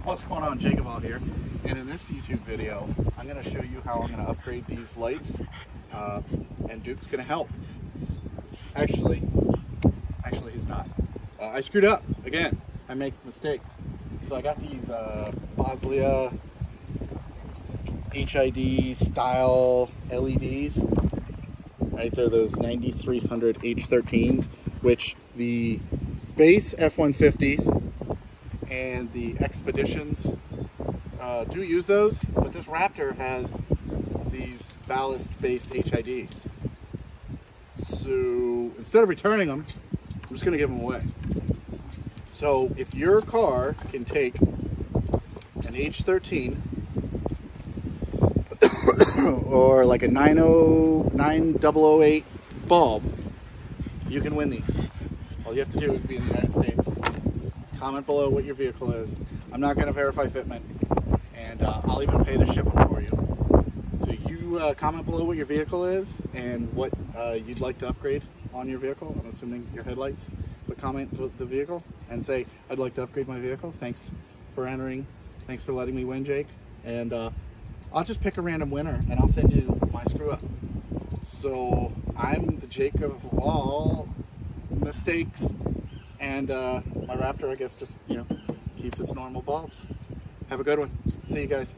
What's going on, JakeOfALL here, and in this YouTube video I'm going to show you how I'm going to upgrade these lights, and Duke's going to help. Actually he's not. I screwed up again. I make mistakes. So I got these Boslla HID style LEDs. Right, they're those 9300 H13s, which the base F150s and the Expedititons do use those, but this Raptor has these ballast-based HIDs. So instead of returning them, I'm just going to give them away. So if your car can take an H13 or like a 9008 bulb, you can win these. All you have to do is be in the United States. Comment below what your vehicle is. I'm not going to verify fitment, and I'll even pay to ship them for you. So you comment below what your vehicle is and what you'd like to upgrade on your vehicle. I'm assuming your headlights. But comment the vehicle and say, I'd like to upgrade my vehicle. Thanks for entering. Thanks for letting me win, Jake. And I'll just pick a random winner and I'll send you my screw up. So I'm the Jake of all mistakes. And my Raptor, I guess, just, keeps its normal bulbs. Have a good one. See you guys.